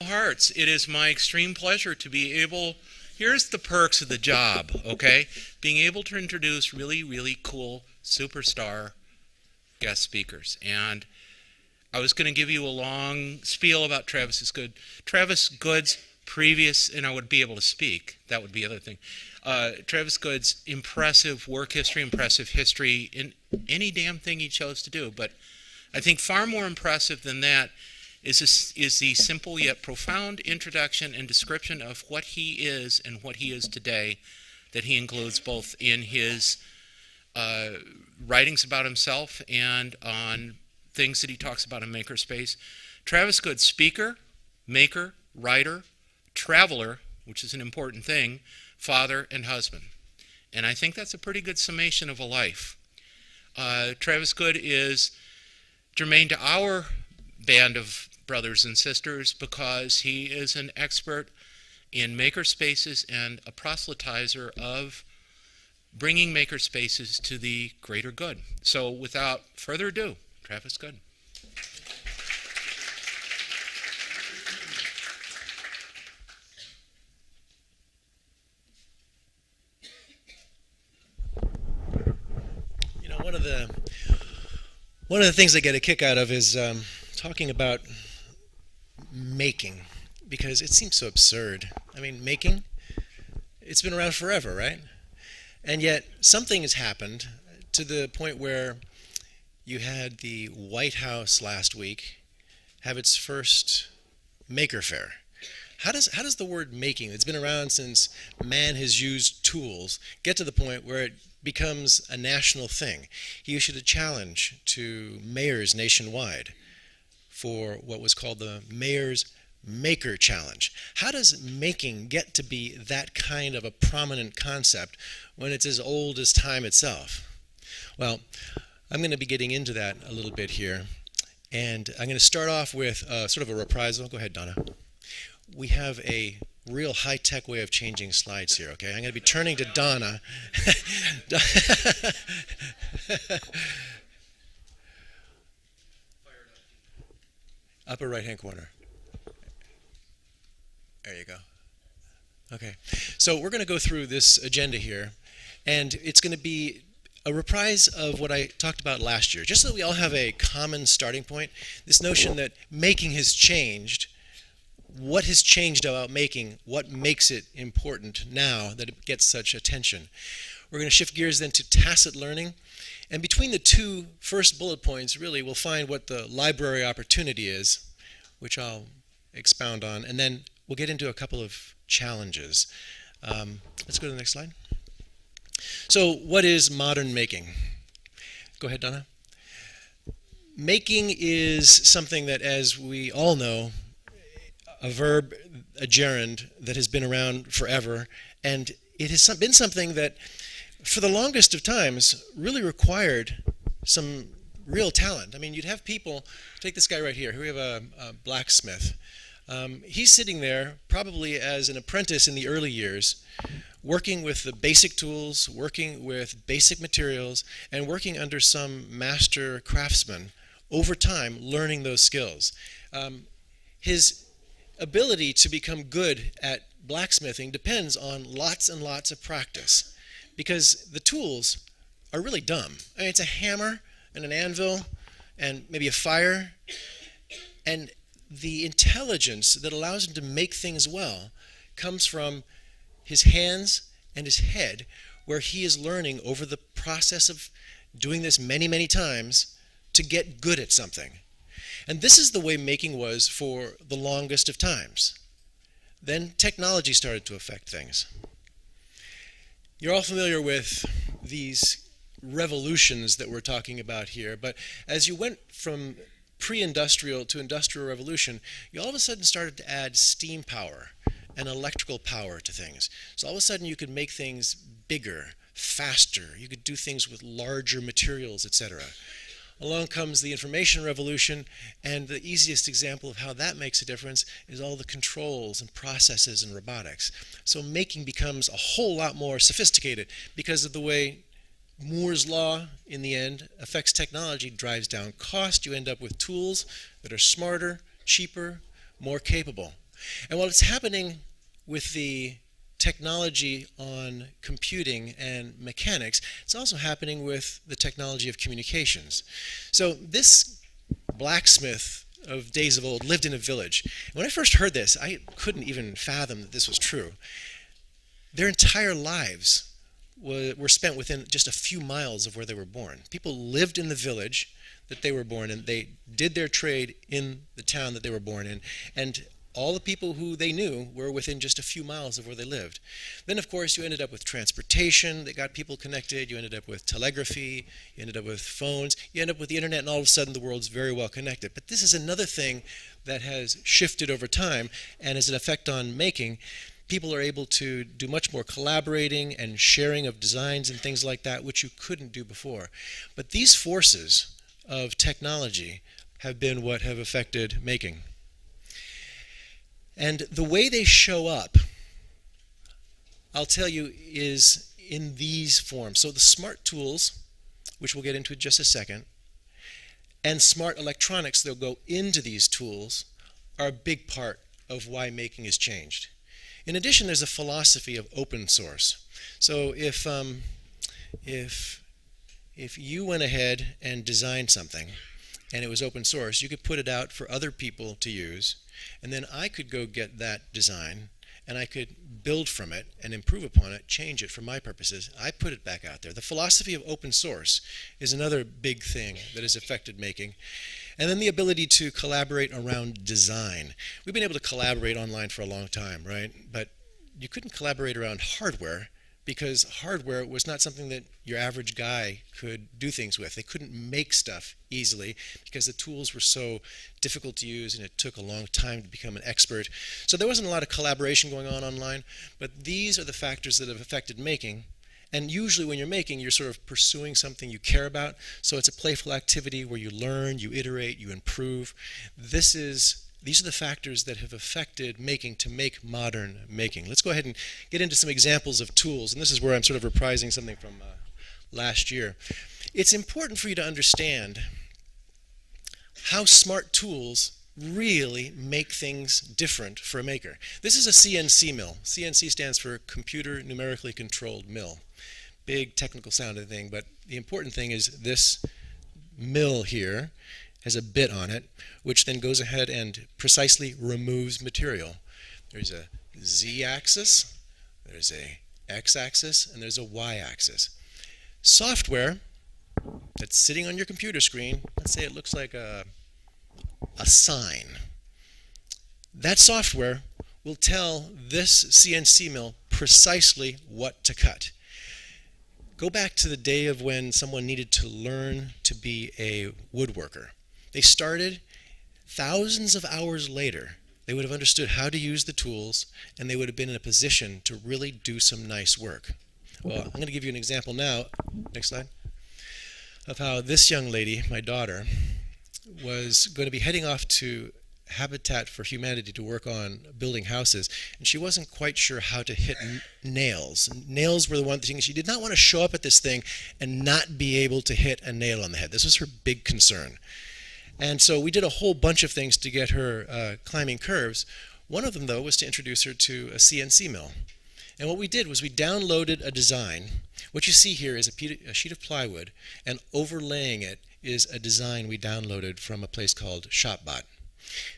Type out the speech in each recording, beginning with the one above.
Hearts, it is my extreme pleasure to be able, here's the perks of the job, okay? Being able to introduce really, really cool superstar guest speakers. And I was going to give you a long spiel about Travis Good's previous, and I would be able to speak, that would be the other thing. Travis Good's impressive work history, impressive history in any damn thing he chose to do. But I think far more impressive than that is the simple yet profound introduction and description of what he is and what he is today, that he includes both in his writings about himself and on things that he talks about in Makerspace. Travis Good, speaker, maker, writer, traveler, which is an important thing, father, and husband. And I think that's a pretty good summation of a life. Travis Good is germane to our band of brothers and sisters because he is an expert in makerspaces and a proselytizer of bringing makerspaces to the greater good. So without further ado, Travis Good. You know, one of the things I get a kick out of is talking about making, because it seems so absurd. I mean, making, it's been around forever, right? And yet something has happened to the point where you had the White House last week have its first Maker Faire. How does the word making, that's been around since man has used tools, get to the point where it becomes a national thing? He issued a challenge to mayors nationwide for what was called the Mayor's Maker Challenge. How does making get to be that kind of a prominent concept when it's as old as time itself? Well, I'm going to be getting into that a little bit here, and I'm going to start off with sort of a reprisal. Go ahead, Donna. We have a real high-tech way of changing slides here, okay? I'm going to be turning to Donna. Upper right-hand corner. There you go. Okay. So we're going to go through this agenda here, and it's going to be a reprise of what I talked about last year, just so that we all have a common starting point. This notion that making has changed. What has changed about making? What makes it important now that it gets such attention? We're going to shift gears then to tacit learning. And between the two first bullet points, really, we'll find what the library opportunity is, which I'll expound on. And then we'll get into a couple of challenges. Let's go to the next slide. So what is modern making? Go ahead, Donna. Making is something that, as we all know, a verb, a gerund that has been around forever, and it has been something that, for the longest of times, really required some real talent. I mean, you'd have people, take this guy right here, we have a blacksmith. He's sitting there, probably as an apprentice in the early years, working with the basic tools, working with basic materials, and working under some master craftsman over time, learning those skills. His ability to become good at blacksmithing depends on lots and lots of practice, because the tools are really dumb. I mean, it's a hammer and an anvil and maybe a fire, and the intelligence that allows him to make things well comes from his hands and his head, where he is learning over the process of doing this many, many times to get good at something. And this is the way making was for the longest of times. Then technology started to affect things. You're all familiar with these revolutions that we're talking about here, but as you went from pre-industrial to industrial revolution, you all of a sudden started to add steam power and electrical power to things. So all of a sudden you could make things bigger, faster, you could do things with larger materials, etc. Along comes the information revolution, and the easiest example of how that makes a difference is all the controls and processes and robotics. So making becomes a whole lot more sophisticated because of the way Moore's law, in the end, affects technology, drives down cost. You end up with tools that are smarter, cheaper, more capable. And while it's happening with the technology on computing and mechanics, it's also happening with the technology of communications. So this blacksmith of days of old lived in a village. When I first heard this, I couldn't even fathom that this was true. Their entire lives were spent within just a few miles of where they were born. People lived in the village that they were born in. They did their trade in the town that they were born in, and all the people who they knew were within just a few miles of where they lived. Then, of course, you ended up with transportation that got people connected. You ended up with telegraphy. You ended up with phones. You end up with the internet, and all of a sudden the world's very well connected. But this is another thing that has shifted over time, and as an effect on making, people are able to do much more collaborating and sharing of designs and things like that, which you couldn't do before. But these forces of technology have been what have affected making. And the way they show up, I'll tell you, is in these forms. So the smart tools, which we'll get into in just a second, and smart electronics that will go into these tools are a big part of why making has changed. In addition, there's a philosophy of open source. So if you went ahead and designed something and it was open source, you could put it out for other people to use, and then I could go get that design and I could build from it and improve upon it, change it for my purposes. I put it back out there. The philosophy of open source is another big thing that has affected making. And then the ability to collaborate around design. We've been able to collaborate online for a long time, right? But you couldn't collaborate around hardware because hardware was not something that your average guy could do things with. They couldn't make stuff easily because the tools were so difficult to use and it took a long time to become an expert. So there wasn't a lot of collaboration going on online, but these are the factors that have affected making. And usually when you're making, you're sort of pursuing something you care about. So it's a playful activity where you learn, you iterate, you improve. These are the factors that have affected making to make modern making. Let's go ahead and get into some examples of tools. And this is where I'm sort of reprising something from last year. It's important for you to understand how smart tools really make things different for a maker. This is a CNC mill. CNC stands for Computer Numerically Controlled Mill. Big technical sounding thing, but the important thing is this mill here has a bit on it, which then goes ahead and precisely removes material. There's a Z-axis, there's a X-axis, and there's a Y-axis. Software that's sitting on your computer screen, let's say it looks like a sign. That software will tell this CNC mill precisely what to cut. Go back to the day of when someone needed to learn to be a woodworker. They started thousands of hours later. They would have understood how to use the tools, and they would have been in a position to really do some nice work. Well, I'm going to give you an example now, next slide, of how this young lady, my daughter, was going to be heading off to Habitat for Humanity to work on building houses, and she wasn't quite sure how to hit nails. Nails were the one thing she did not want to show up at this thing and not be able to hit a nail on the head. This was her big concern. And so we did a whole bunch of things to get her climbing curves. One of them, though, was to introduce her to a CNC mill. And what we did was we downloaded a design. What you see here is a sheet of plywood, and overlaying it is a design we downloaded from a place called ShopBot.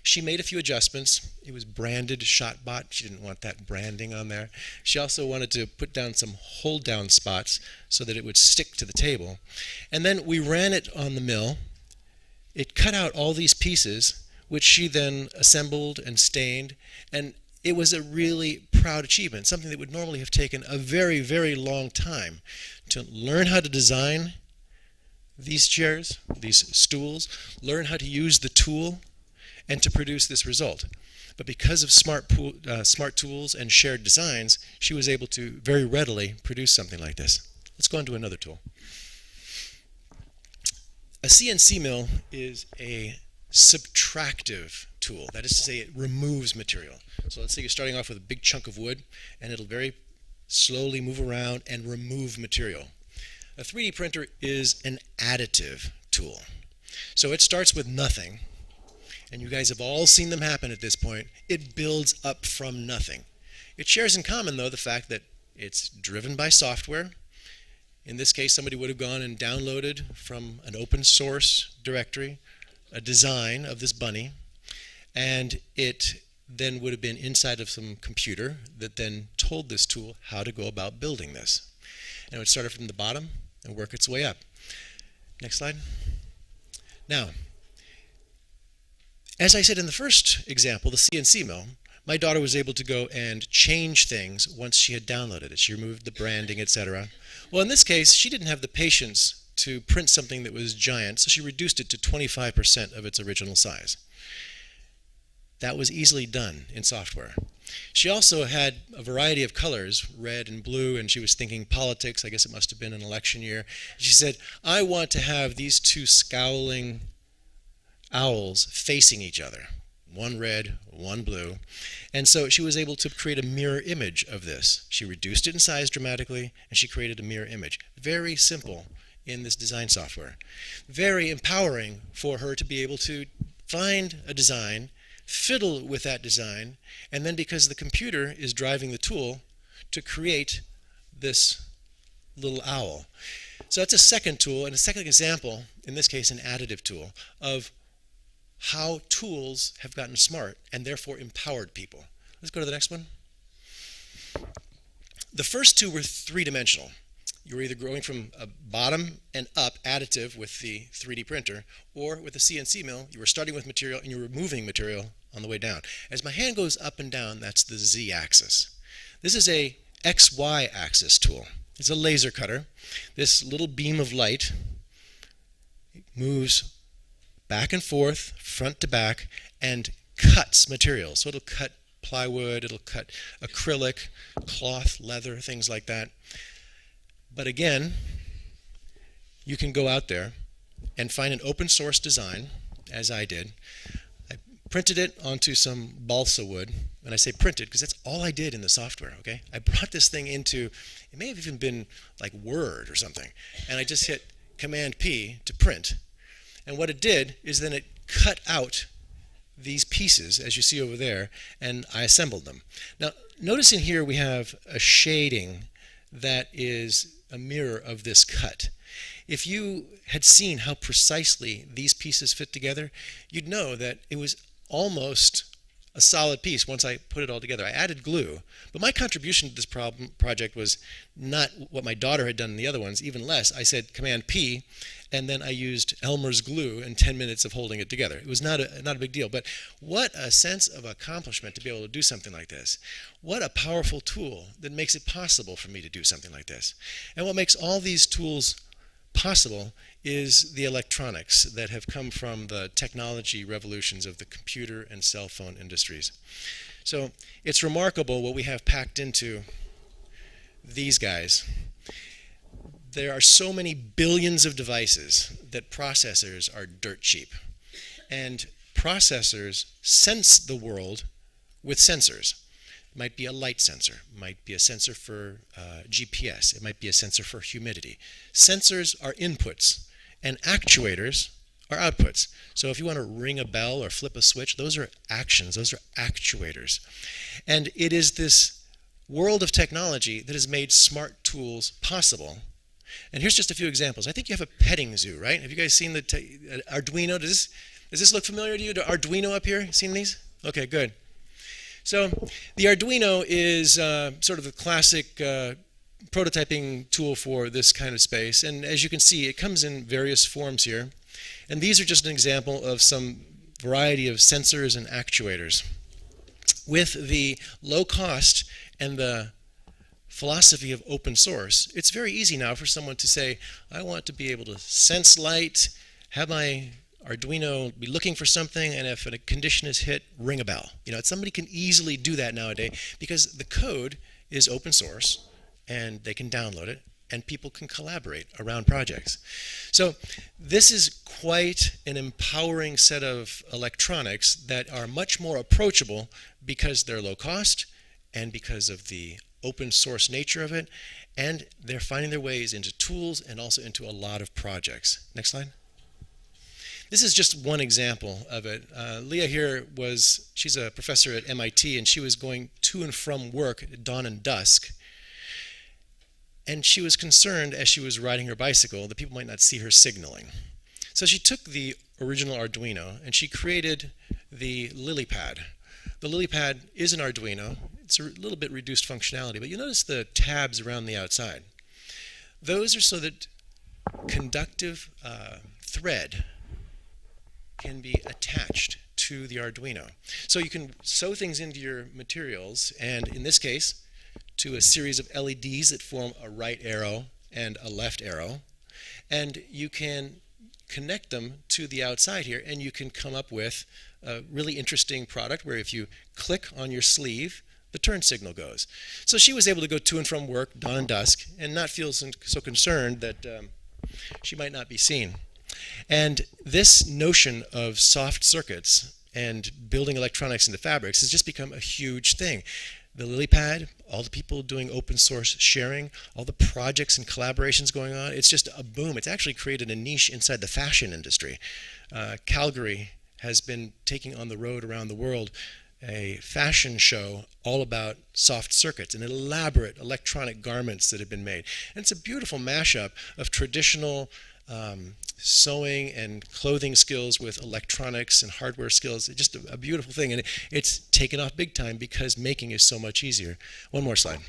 She made a few adjustments. It was branded ShopBot. She didn't want that branding on there. She also wanted to put down some hold-down spots so that it would stick to the table. And then we ran it on the mill. It cut out all these pieces, which she then assembled and stained, and it was a really proud achievement, something that would normally have taken a very, very long time to learn how to design these chairs, these stools, learn how to use the tool, and to produce this result. But because of smart tools and shared designs, she was able to very readily produce something like this. Let's go on to another tool. A CNC mill is a subtractive tool. That is to say, it removes material. So let's say you're starting off with a big chunk of wood, and it'll very slowly move around and remove material. A 3D printer is an additive tool. So it starts with nothing, and you guys have all seen them happen at this point, it builds up from nothing. It shares in common, though, the fact that it's driven by software. In this case, somebody would have gone and downloaded from an open source directory a design of this bunny, and it then would have been inside of some computer that then told this tool how to go about building this. And it would start from the bottom and work its way up. Next slide. Now, as I said in the first example, the CNC mill, my daughter was able to go and change things once she had downloaded it. She removed the branding, etc. Well, in this case, she didn't have the patience to print something that was giant, so she reduced it to 25% of its original size. That was easily done in software. She also had a variety of colors, red and blue, and she was thinking politics. I guess it must have been an election year. She said, I want to have these two scowling owls facing each other, one red, one blue. And so she was able to create a mirror image of this. She reduced it in size dramatically, and she created a mirror image. Very simple in this design software. Very empowering for her to be able to find a design, fiddle with that design, and then because the computer is driving the tool to create this little owl. So that's a second tool, and a second example, in this case an additive tool, of how tools have gotten smart and therefore empowered people. Let's go to the next one. The first two were three-dimensional. You were either going from a bottom and up additive with the 3D printer, or with the CNC mill, you were starting with material and you were moving material on the way down. As my hand goes up and down, that's the Z-axis. This is a XY axis tool. It's a laser cutter. This little beam of light moves back and forth, front to back, and cuts material. So it'll cut plywood, it'll cut acrylic, cloth, leather, things like that. But again, you can go out there and find an open source design, as I did. I printed it onto some balsa wood. And I say printed because that's all I did in the software, okay? I brought this thing into, it may have even been like Word or something, and I just hit Command P to print. And what it did is then it cut out these pieces, as you see over there, and I assembled them. Now, notice in here we have a shading that is a mirror of this cut. If you had seen how precisely these pieces fit together, you'd know that it was almost a solid piece once I put it all together. I added glue, but my contribution to this project was not what my daughter had done in the other ones, even less. I said Command P, and then I used Elmer's glue in 10 minutes of holding it together. It was not a big deal, but what a sense of accomplishment to be able to do something like this. What a powerful tool that makes it possible for me to do something like this. And what makes all these tools possible is the electronics that have come from the technology revolutions of the computer and cell phone industries. So it's remarkable what we have packed into these guys. There are so many billions of devices that processors are dirt cheap. And processors sense the world with sensors. It might be a light sensor, it might be a sensor for GPS, it might be a sensor for humidity. Sensors are inputs, and actuators are outputs. So if you want to ring a bell or flip a switch, those are actions, those are actuators. And it is this world of technology that has made smart tools possible. And here's just a few examples. I think you have a petting zoo, right? Have you guys seen the Arduino? Does this look familiar to you? The Arduino up here? Seen these? Okay, good. So the Arduino is sort of the classic prototyping tool for this kind of space. And as you can see, it comes in various forms here. And these are just an example of some variety of sensors and actuators. With the low cost and the philosophy of open source, it's very easy now for someone to say, I want to be able to sense light, have my Arduino be looking for something, and if a condition is hit, ring a bell. You know, somebody can easily do that nowadays because the code is open source and they can download it and people can collaborate around projects. So this is quite an empowering set of electronics that are much more approachable because they're low cost and because of the open source nature of it, and they're finding their ways into tools and also into a lot of projects. Next slide. This is just one example of it. Leah here she's a professor at MIT, and she was going to and from work at dawn and dusk. And she was concerned as she was riding her bicycle that people might not see her signaling. So she took the original Arduino and she created the LilyPad. The LilyPad is an Arduino. It's a little bit reduced functionality, but you notice the tabs around the outside. Those are so that conductive thread can be attached to the Arduino. So you can sew things into your materials, and in this case, to a series of LEDs that form a right arrow and a left arrow. And you can connect them to the outside here, and you can come up with a really interesting product where if you click on your sleeve, the turn signal goes. So she was able to go to and from work, dawn and dusk, and not feel so concerned that she might not be seen. And this notion of soft circuits and building electronics into fabrics has just become a huge thing. The LilyPad, all the people doing open source sharing, all the projects and collaborations going on, it's just a boom. It's actually created a niche inside the fashion industry. Calgary has been taking on the road around the world a fashion show all about soft circuits and elaborate electronic garments that have been made. And it's a beautiful mashup of traditional sewing and clothing skills with electronics and hardware skills. It's just a beautiful thing, and it's taken off big time because making is so much easier. One more slide.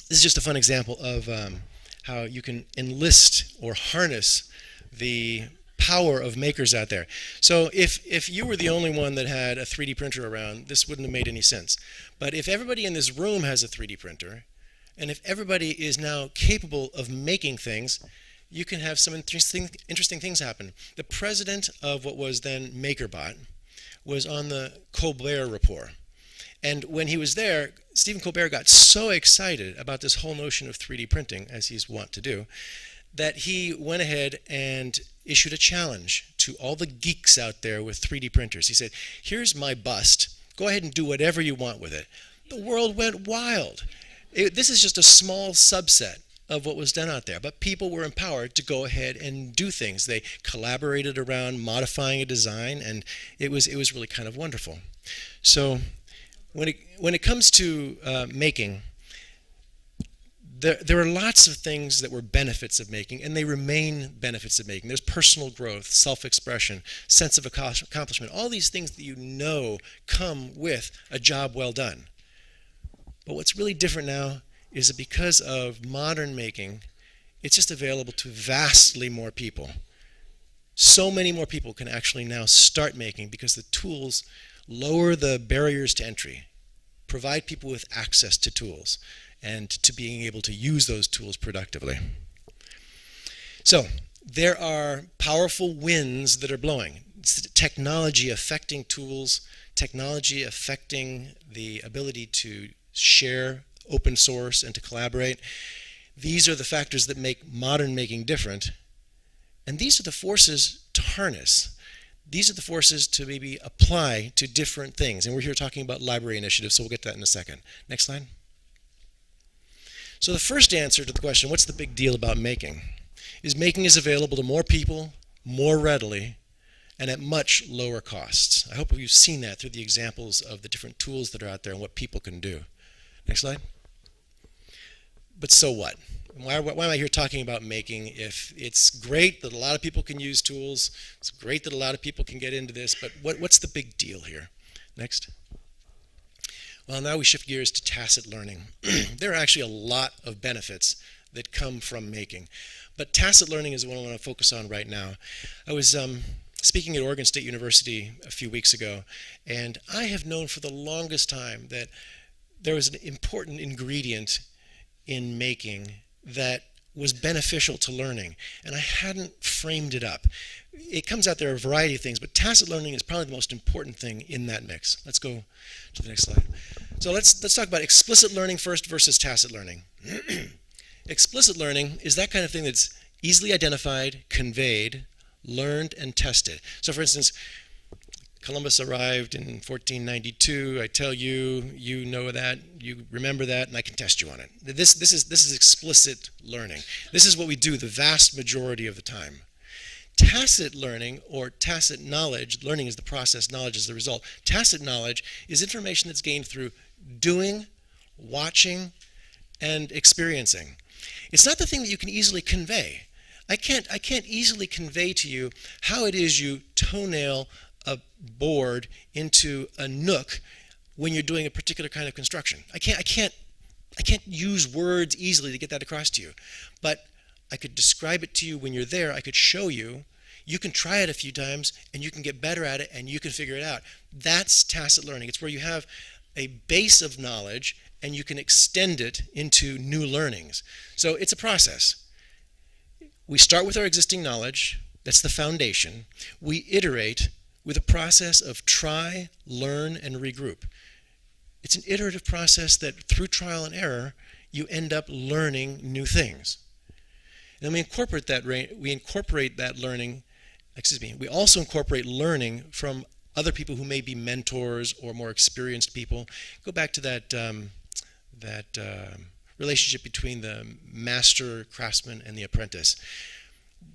This is just a fun example of how you can enlist or harness the power of makers out there. So if you were the only one that had a 3D printer around, this wouldn't have made any sense. But if everybody in this room has a 3D printer, and if everybody is now capable of making things, you can have some interesting things happen. The president of what was then MakerBot was on the Colbert Report. And when he was there, Stephen Colbert got so excited about this whole notion of 3D printing, as he's wont to do, that he went ahead and issued a challenge to all the geeks out there with 3D printers. He said, here's my bust. Go ahead and do whatever you want with it. The world went wild. This is just a small subset of what was done out there, but people were empowered to go ahead and do things. They collaborated around modifying a design, and it was really kind of wonderful. So when it comes to making, there are lots of things that were benefits of making, and they remain benefits of making. There's personal growth, self-expression, sense of accomplishment, all these things that you know come with a job well done. But what's really different now is that because of modern making, it's just available to vastly more people. So many more people can actually now start making because the tools lower the barriers to entry, provide people with access to tools, and to being able to use those tools productively. So there are powerful winds that are blowing. It's technology affecting tools, technology affecting the ability to share open source and to collaborate. These are the factors that make modern making different. And these are the forces to harness. These are the forces to maybe apply to different things. And we're here talking about library initiatives, so we'll get to that in a second. Next slide. So the first answer to the question, what's the big deal about making is available to more people, more readily, and at much lower costs. I hope you've seen that through the examples of the different tools that are out there and what people can do. Next slide. But so what? Why am I here talking about making if it's great that a lot of people can use tools, it's great that a lot of people can get into this, but what's the big deal here? Next. Well, now we shift gears to tacit learning. There are actually a lot of benefits that come from making, but tacit learning is the one I want to focus on right now. I was speaking at Oregon State University a few weeks ago, and I have known for the longest time that there was an important ingredient in making that was beneficial to learning, and I hadn't framed it up. It comes out there a variety of things, but tacit learning is probably the most important thing in that mix. Let's go to the next slide. So let's talk about explicit learning first versus tacit learning. Explicit learning is that kind of thing that's easily identified, conveyed, learned, and tested. So for instance, Columbus arrived in 1492. I tell you, you know that, you remember that, and I can test you on it. This is explicit learning. This is what we do the vast majority of the time. Tacit learning, or tacit knowledge, learning is the process, knowledge is the result. Tacit knowledge is information that's gained through doing, watching, and experiencing. It's not the thing that you can easily convey. I can't easily convey to you how it is you toenail a board into a nook when you're doing a particular kind of construction. I can't use words easily to get that across to you. But I could describe it to you when you're there. I could show you. You can try it a few times, and you can get better at it, and you can figure it out. That's tacit learning. It's where you have a base of knowledge, and you can extend it into new learnings. So it's a process. We start with our existing knowledge. That's the foundation. We iterate with a process of try, learn, and regroup. It's an iterative process that through trial and error, you end up learning new things. And then we incorporate that learning, we also incorporate learning from other people who may be mentors or more experienced people. Go back to that relationship between the master craftsman and the apprentice.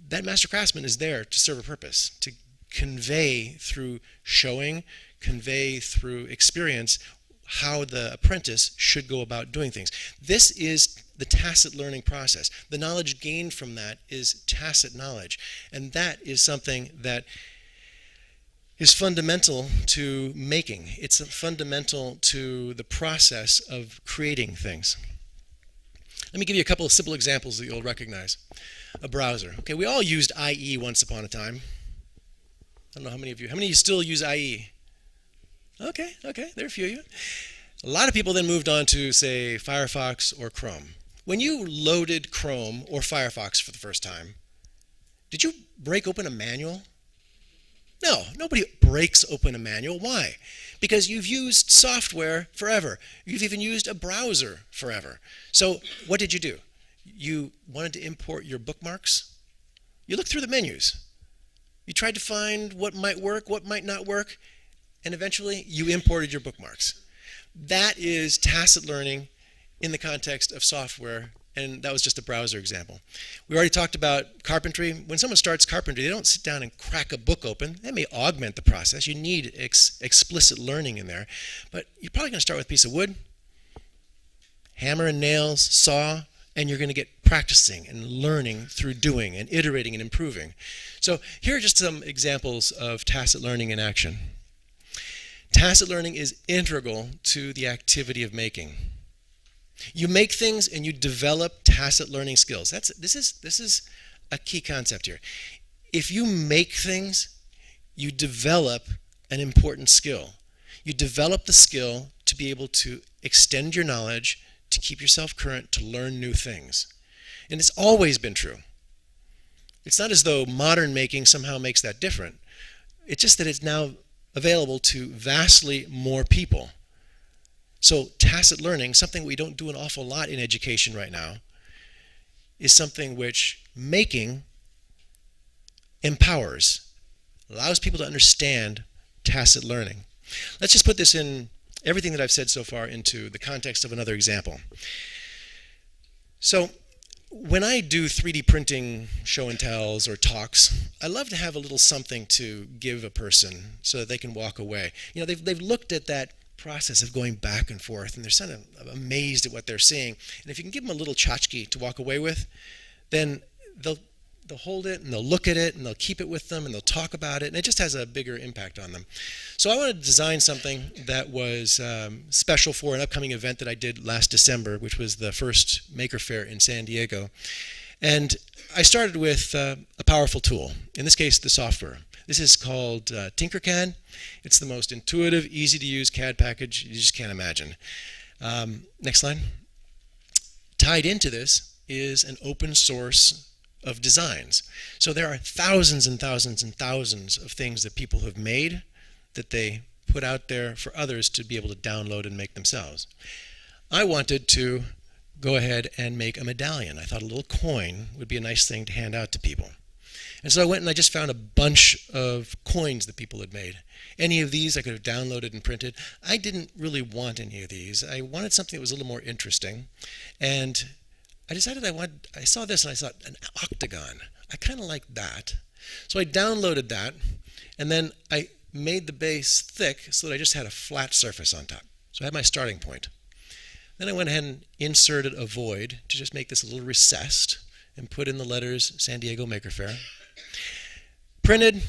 That master craftsman is there to serve a purpose, to convey through showing, convey through experience how the apprentice should go about doing things. This is the tacit learning process. The knowledge gained from that is tacit knowledge, and that is something that is fundamental to making. It's fundamental to the process of creating things. Let me give you a couple of simple examples that you'll recognize. A browser. Okay, we all used IE once upon a time. I don't know how many of you still use IE? Okay, there are a few of you. A lot of people then moved on to, say, Firefox or Chrome. When you loaded Chrome or Firefox for the first time, did you break open a manual? No, nobody breaks open a manual. Why? Because you've used software forever. You've even used a browser forever. So what did you do? You wanted to import your bookmarks? You looked through the menus. You tried to find what might work, what might not work, and eventually you imported your bookmarks. That is tacit learning in the context of software, and that was just a browser example. We already talked about carpentry. When someone starts carpentry, they don't sit down and crack a book open. That may augment the process. You need explicit learning in there. But you're probably going to start with a piece of wood, hammer and nails, saw, and you're going to get practicing and learning through doing and iterating and improving. So here are just some examples of tacit learning in action. Tacit learning is integral to the activity of making. You make things and you develop tacit learning skills. This is a key concept here. If you make things, you develop an important skill. You develop the skill to be able to extend your knowledge, to keep yourself current, to learn new things. And it's always been true. It's not as though modern making somehow makes that different. It's just that it's now available to vastly more people. So tacit learning, something we don't do an awful lot in education right now, is something which making empowers, allows people to understand tacit learning. Let's just put this in, everything that I've said so far, into the context of another example. So when I do 3D printing show and tells or talks, I love to have a little something to give a person so that they can walk away. You know, they've looked at that process of going back and forth, and they're sort of amazed at what they're seeing. And if you can give them a little tchotchke to walk away with, then they'll hold it and they'll look at it and they'll keep it with them and they'll talk about it, and it just has a bigger impact on them. So I wanted to design something that was special for an upcoming event that I did last December, which was the first Maker Faire in San Diego. And I started with a powerful tool, in this case the software. This is called Tinkercad. It's the most intuitive, easy to use CAD package you just can't imagine. Next slide. Tied into this is an open source of designs. So there are thousands and thousands and thousands of things that people have made that they put out there for others to be able to download and make themselves. I wanted to go ahead and make a medallion. I thought a little coin would be a nice thing to hand out to people. And so I went and I just found a bunch of coins that people had made. Any of these I could have downloaded and printed. I didn't really want any of these. I wanted something that was a little more interesting. And I decided I saw this and I thought, an octagon. I kind of like that. So I downloaded that, and then I made the base thick so that I just had a flat surface on top. So I had my starting point. Then I went ahead and inserted a void to just make this a little recessed and put in the letters San Diego Maker Faire. Printed,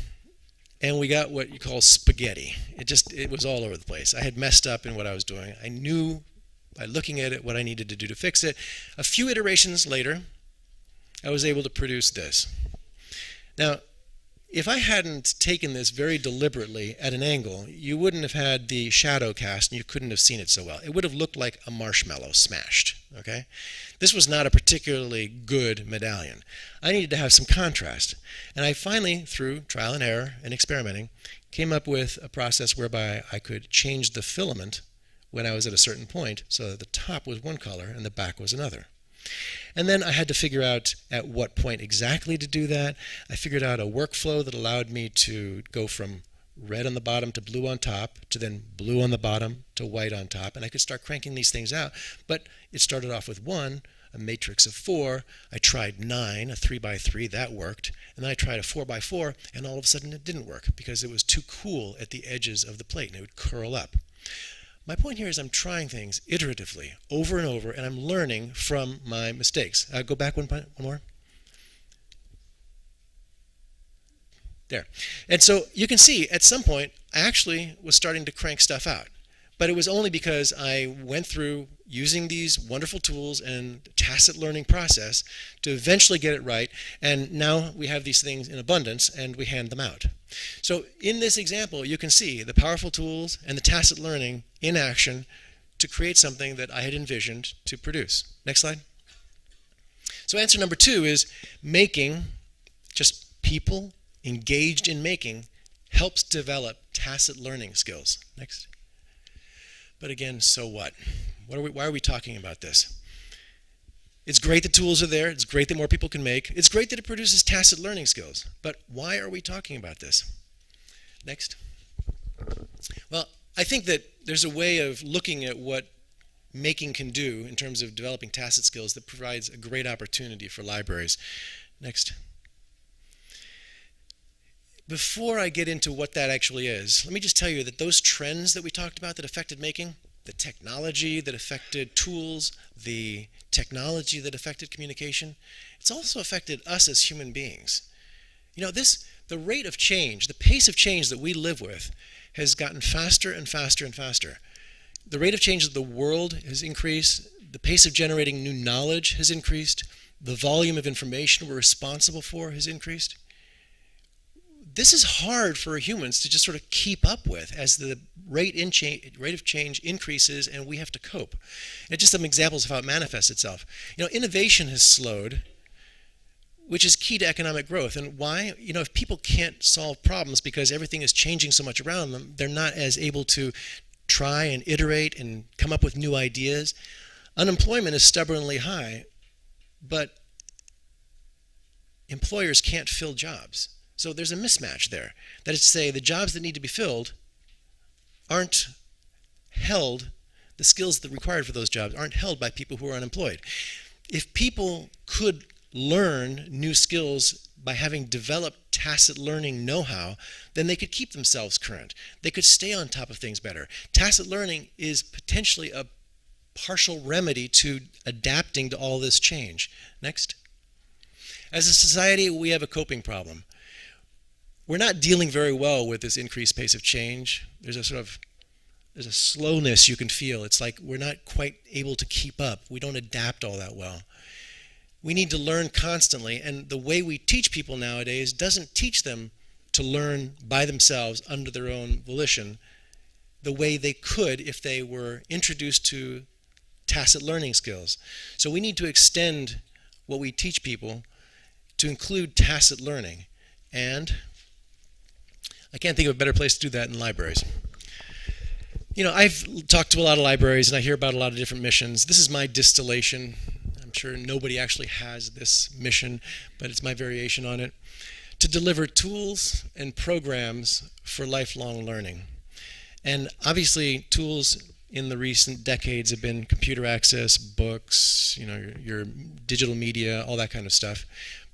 and we got what you call spaghetti. It was all over the place. I had messed up in what I was doing. I knew by looking at it what I needed to do to fix it. A few iterations later, I was able to produce this. Now, if I hadn't taken this very deliberately at an angle, you wouldn't have had the shadow cast and you couldn't have seen it so well. It would have looked like a marshmallow smashed, okay? This was not a particularly good medallion. I needed to have some contrast. And I finally, through trial and error and experimenting, came up with a process whereby I could change the filament when I was at a certain point so that the top was one color and the back was another. And then I had to figure out at what point exactly to do that. I figured out a workflow that allowed me to go from red on the bottom to blue on top, to then blue on the bottom to white on top, and I could start cranking these things out. But it started off with 1, a matrix of 4. I tried 9, a 3x3, that worked. And then I tried a 4x4, and all of a sudden it didn't work because it was too cool at the edges of the plate, and it would curl up. My point here is I'm trying things iteratively, over and over, and I'm learning from my mistakes. Go back one more. There. And so you can see at some point I actually was starting to crank stuff out. But it was only because I went through using these wonderful tools and tacit learning process to eventually get it right. And now we have these things in abundance and we hand them out. So in this example, you can see the powerful tools and the tacit learning in action to create something that I had envisioned to produce. Next slide. So answer number 2 is making, just people engaged in making, helps develop tacit learning skills. Next. But again, so what? Why are we talking about this? It's great that tools are there. It's great that more people can make. It's great that it produces tacit learning skills. But why are we talking about this? Next. Well, I think that there's a way of looking at what making can do in terms of developing tacit skills that provides a great opportunity for libraries. Next. Before I get into what that actually is, let me just tell you that those trends that we talked about that affected making, the technology that affected tools, the technology that affected communication, it's also affected us as human beings. You know, the rate of change, the pace of change that we live with has gotten faster and faster and faster. The rate of change of the world has increased, the pace of generating new knowledge has increased, the volume of information we're responsible for has increased. This is hard for humans to just sort of keep up with as the rate of change increases and we have to cope. And just some examples of how it manifests itself. You know, innovation has slowed, which is key to economic growth. And why? You know, if people can't solve problems because everything is changing so much around them, they're not as able to try and iterate and come up with new ideas. Unemployment is stubbornly high, but employers can't fill jobs. So there's a mismatch there. That is to say, the jobs that need to be filled aren't held, the skills that are required for those jobs aren't held by people who are unemployed. If people could learn new skills by having developed tacit learning know-how, then they could keep themselves current. They could stay on top of things better. Tacit learning is potentially a partial remedy to adapting to all this change. Next. As a society, we have a coping problem. We're not dealing very well with this increased pace of change. There's a slowness you can feel. It's like we're not quite able to keep up. We don't adapt all that well. We need to learn constantly, and the way we teach people nowadays doesn't teach them to learn by themselves under their own volition the way they could if they were introduced to tacit learning skills. So we need to extend what we teach people to include tacit learning. And I can't think of a better place to do that in libraries. You know, I've talked to a lot of libraries and I hear about a lot of different missions. This is my distillation. I'm sure nobody actually has this mission, but it's my variation on it. To deliver tools and programs for lifelong learning. And obviously, tools in the recent decades have been computer access, books, you know, your digital media, all that kind of stuff.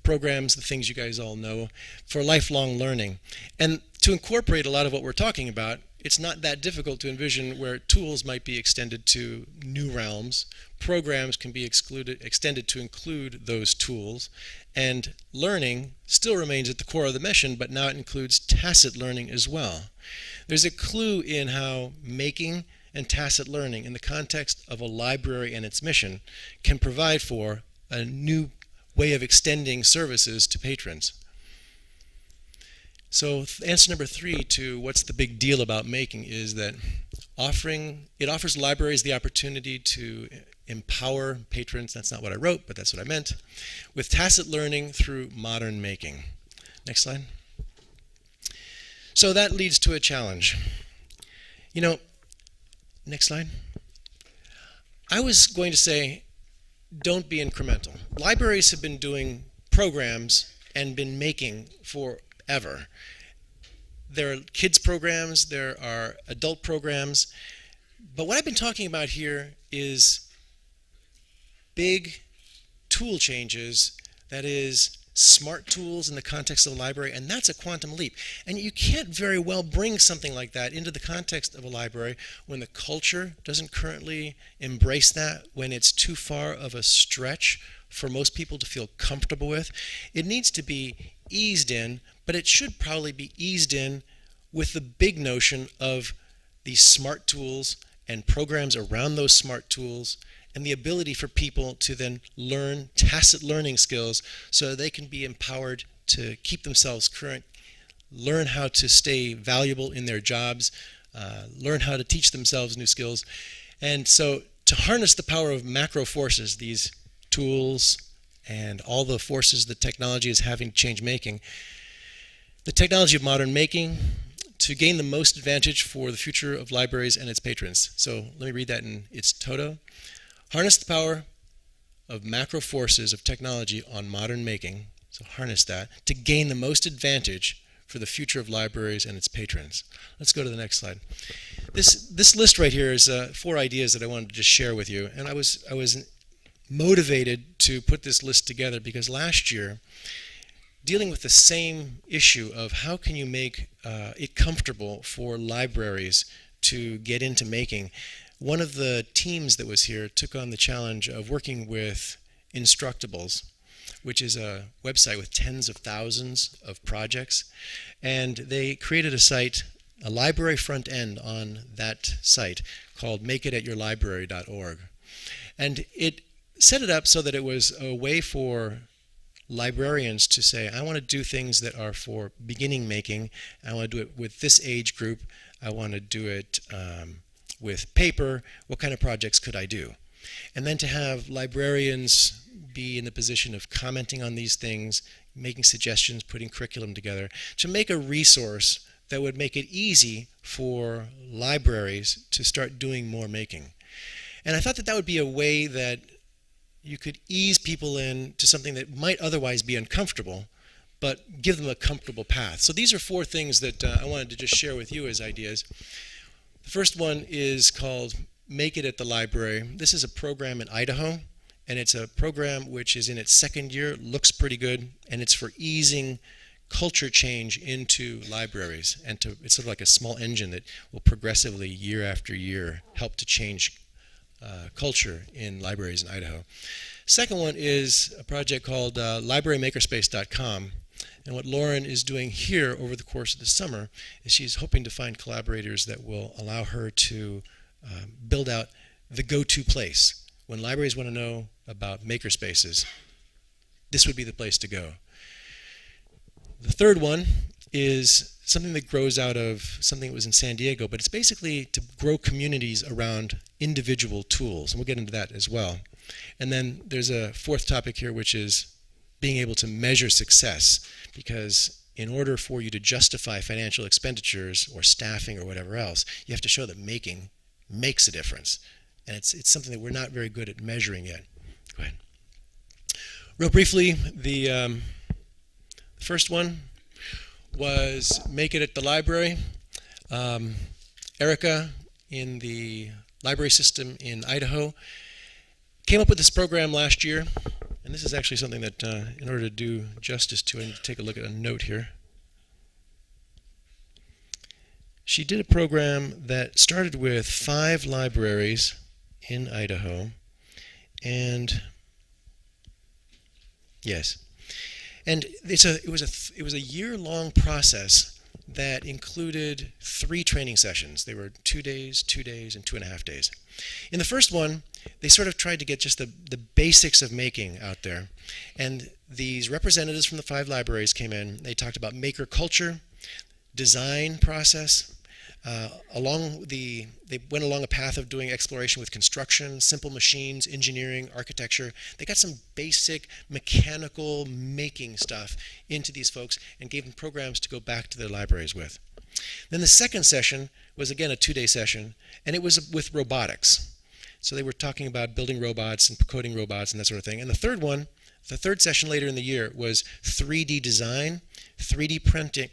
programs, the things you guys all know, for lifelong learning. And to incorporate a lot of what we're talking about, it's not that difficult to envision where tools might be extended to new realms, programs can be extended to include those tools, and learning still remains at the core of the mission, but now it includes tacit learning as well. There's a clue in how making and tacit learning in the context of a library and its mission can provide for a new way of extending services to patrons. So answer number 3 to what's the big deal about making is that it offers libraries the opportunity to empower patrons, that's not what I wrote, but that's what I meant, with tacit learning through modern making. Next slide. So that leads to a challenge. You know, next slide. I was going to say, don't be incremental. Libraries have been doing programs and been making forever. There are kids programs, there are adult programs, but what I've been talking about here is big tool changes, that is smart tools in the context of a library, and that's a quantum leap. And you can't very well bring something like that into the context of a library when the culture doesn't currently embrace that, when it's too far of a stretch for most people to feel comfortable with. It needs to be eased in, but it should probably be eased in with the big notion of these smart tools and programs around those smart tools, and the ability for people to then learn tacit learning skills so they can be empowered to keep themselves current, learn how to stay valuable in their jobs, learn how to teach themselves new skills. And so to harness the power of macro forces, these tools and all the forces that technology is having to change making, the technology of modern making, to gain the most advantage for the future of libraries and its patrons. So let me read that in its toto. Harness the power of macro forces of technology on modern making, so harness that, to gain the most advantage for the future of libraries and its patrons. Let's go to the next slide. This list right here is 4 ideas that I wanted to just share with you, and I was motivated to put this list together because last year, dealing with the same issue of how can you make it comfortable for libraries to get into making, one of the teams that was here took on the challenge of working with Instructables, which is a website with tens of thousands of projects, and they created a site, a library front end on that site called makeitaatyourlibrary.org. And it set it up so that it was a way for librarians to say, I want to do things that are for beginning making, I want to do it with this age group, I want to do it with paper, what kind of projects could I do? And then to have librarians be in the position of commenting on these things, making suggestions, putting curriculum together, to make a resource that would make it easy for libraries to start doing more making. And I thought that that would be a way that you could ease people in to something that might otherwise be uncomfortable, but give them a comfortable path. So these are 4 things that I wanted to just share with you as ideas. The first one is called Make It at the Library. This is a program in Idaho, and it's a program which is in its 2nd year, looks pretty good, and it's for easing culture change into libraries. And it's sort of like a small engine that will progressively, year after year, help to change culture in libraries in Idaho. Second one is a project called librarymakerspace.com. And what Lauren is doing here over the course of the summer is she's hoping to find collaborators that will allow her to build out the go-to place. When libraries want to know about makerspaces, this would be the place to go. The third one is something that grows out of something that was in San Diego, but it's basically to grow communities around individual tools, and we'll get into that as well. And then there's a 4th topic here, which is being able to measure success, because in order for you to justify financial expenditures or staffing or whatever else, you have to show that making makes a difference. And it's something that we're not very good at measuring yet. Go ahead. Real briefly, the first one was Make It at the Library. Erica in the library system in Idaho came up with this program last year, And this is actually something that, in order to do justice to, I need to take a look at a note here. She did a program that started with 5 libraries in Idaho, and yes, and it was a year-long process that included 3 training sessions. They were 2 days, 2 days, and 2.5 days. In the first one, they sort of tried to get just the basics of making out there, and these representatives from the 5 libraries came in. They talked about maker culture, design process. They went along a path of doing exploration with construction, simple machines, engineering, architecture. They got some basic mechanical making stuff into these folks and gave them programs to go back to their libraries with. Then the second session was again a 2-day session, and it was with robotics. So they were talking about building robots and coding robots and that sort of thing. And the third session later in the year was 3D design, 3D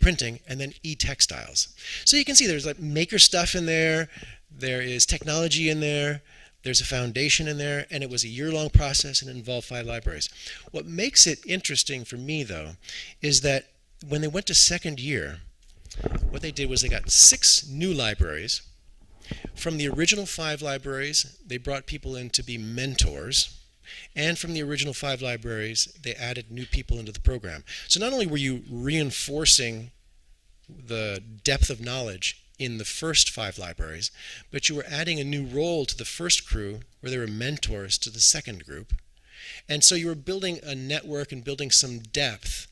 printing, and then e-textiles. So you can see there's like maker stuff in there, there is technology in there, there's a foundation in there, and it was a year-long process and it involved 5 libraries. What makes it interesting for me, though, is that when they went to second year, what they did was they got 6 new libraries. From the original 5 libraries, they brought people in to be mentors. And from the original 5 libraries, they added new people into the program. So not only were you reinforcing the depth of knowledge in the first 5 libraries, but you were adding a new role to the first crew where they were mentors to the second group. And so you were building a network and building some depth.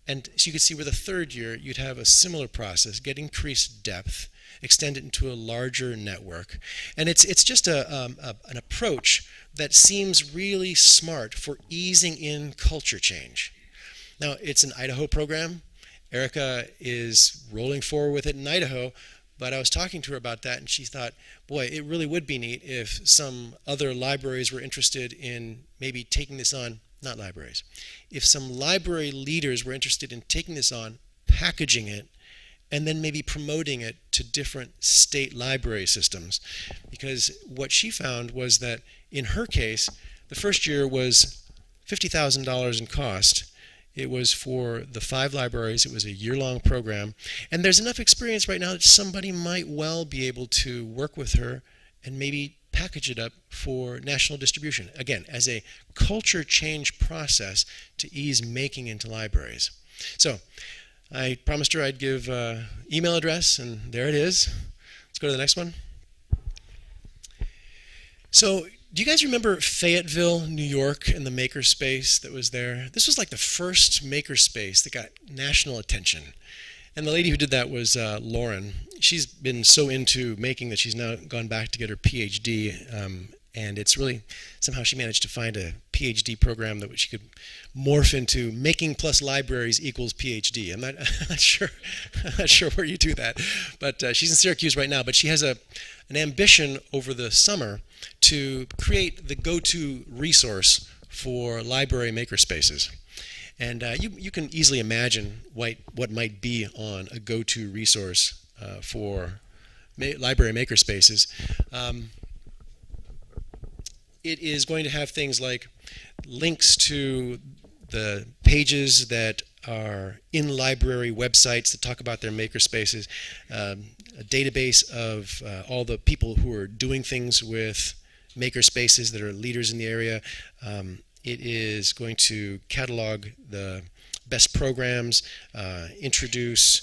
And so you could see with the third year, you'd have a similar process, get increased depth, extend it into a larger network. And it's just an approach that seems really smart for easing in culture change. Now, it's an Idaho program. Erica is rolling forward with it in Idaho, but I was talking to her about that, and she thought, boy, it really would be neat if some other libraries were interested in maybe taking this on, not libraries, if some library leaders were interested in taking this on, packaging it, and then maybe promoting it to different state library systems. Because what she found was that in her case, the first year was $50,000 in cost. It was for the 5 libraries. It was a year-long program. And there's enough experience right now that somebody might well be able to work with her and maybe package it up for national distribution. Again, as a culture change process to ease making into libraries. So I promised her I'd give email address, and there it is. Let's go to the next one. So do you guys remember Fayetteville, New York, and the makerspace that was there? This was like the first makerspace that got national attention. And the lady who did that was Lauren. She's been so into making that she's now gone back to get her PhD. And it's really, somehow she managed to find a PhD program that she could morph into making plus libraries equals PhD. I'm not sure where you do that. But she's in Syracuse right now. But she has an ambition over the summer to create the go-to resource for library makerspaces. And you can easily imagine what might be on a go-to resource for library makerspaces. It is going to have things like links to the pages that are in library websites that talk about their makerspaces, a database of all the people who are doing things with makerspaces that are leaders in the area. It is going to catalog the best programs, introduce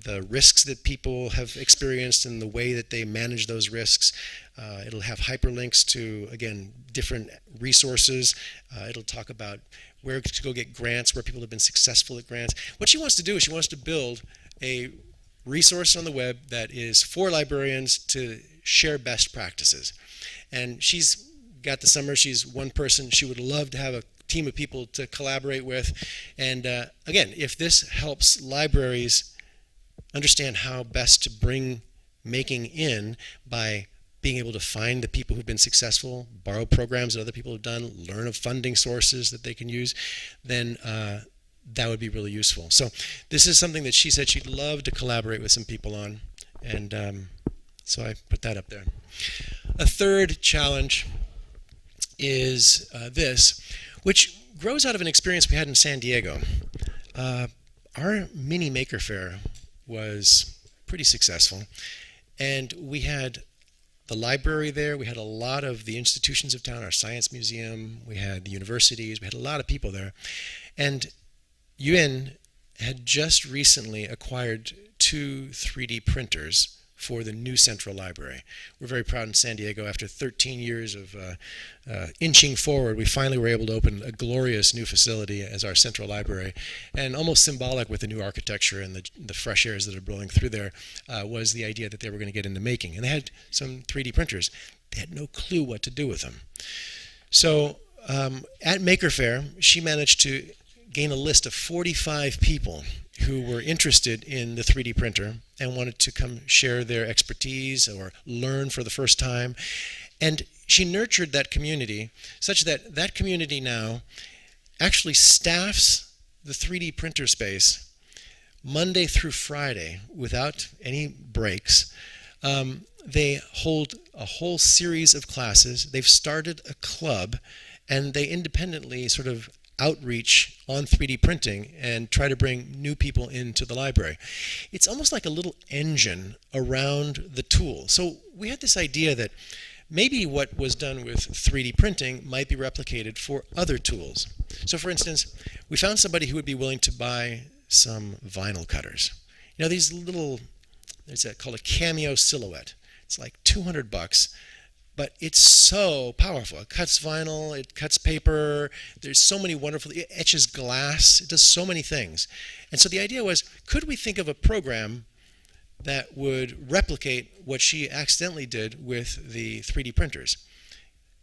the risks that people have experienced and the way that they manage those risks. It'll have hyperlinks to, again, different resources. It'll talk about where to go get grants, where people have been successful at grants. What she wants to do is she wants to build a resource on the web that is for librarians to share best practices. And she's got the summer. She's one person. She would love to have a team of people to collaborate with. And again, if this helps libraries understand how best to bring making in by being able to find the people who've been successful, borrow programs that other people have done, learn of funding sources that they can use, then that would be really useful. So this is something that she said she'd love to collaborate with some people on, and so I put that up there. A third challenge is this, which grows out of an experience we had in San Diego. Our mini maker fair was pretty successful, and we had the library there. We had a lot of the institutions of town, our science museum, we had the universities, we had a lot of people there. And UN had just recently acquired 2 3D printers for the new central library. We're very proud in San Diego. After 13 years of inching forward, we finally were able to open a glorious new facility as our central library. And almost symbolic with the new architecture and the fresh airs that are blowing through there was the idea that they were going to get into making. And they had some 3D printers. They had no clue what to do with them. So at Maker Faire, she managed to gain a list of 45 people who were interested in the 3D printer and wanted to come share their expertise or learn for the first time. And she nurtured that community such that that community now actually staffs the 3D printer space Monday through Friday without any breaks. They hold a whole series of classes. They've started a club, and they independently sort of outreach on 3D printing and try to bring new people into the library. It's almost like a little engine around the tool. So we had this idea that maybe what was done with 3D printing might be replicated for other tools. So for instance, we found somebody who would be willing to buy some vinyl cutters. You know, these little, there's called a cameo silhouette. It's like $200. But it's so powerful. It cuts vinyl, it cuts paper, there's so many wonderful, it etches glass, it does so many things. And so the idea was, could we think of a program that would replicate what she accidentally did with the 3D printers?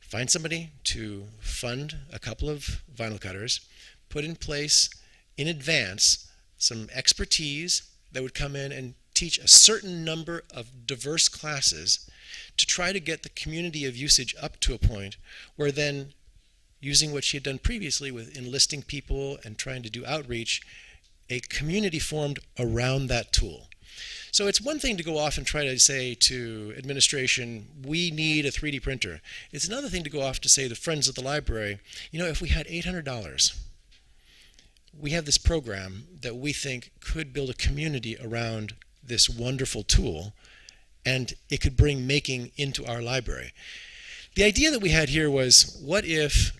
Find somebody to fund a couple of vinyl cutters, put in place in advance some expertise that would come in and teach a certain number of diverse classes to try to get the community of usage up to a point where then, using what she had done previously with enlisting people and trying to do outreach, a community formed around that tool. So it's one thing to go off and try to say to administration, we need a 3D printer. It's another thing to go off to say to friends of the library, you know, if we had $800, we have this program that we think could build a community around this wonderful tool, and it could bring making into our library. The idea that we had here was, what if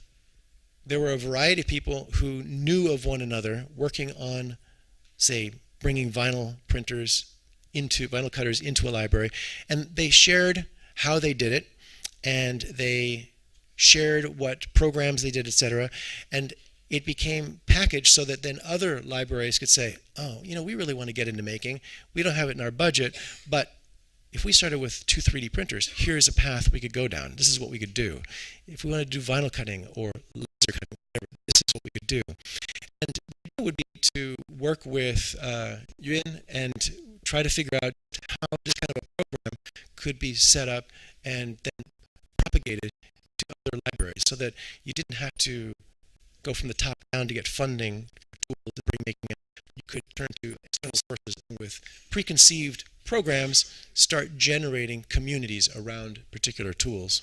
there were a variety of people who knew of one another working on, say, bringing vinyl cutters into a library, and they shared how they did it, and they shared what programs they did, etc., and it became packaged so that then other libraries could say, oh, you know, we really want to get into making. We don't have it in our budget, but if we started with 2 3D printers, here's a path we could go down. This is what we could do. If we want to do vinyl cutting or laser cutting, whatever, this is what we could do. And the idea would be to work with UN and try to figure out how this kind of a program could be set up and then propagated to other libraries so that you didn't have to go from the top down to get funding for tools to bring making it. You could turn to external sources and with preconceived programs start generating communities around particular tools.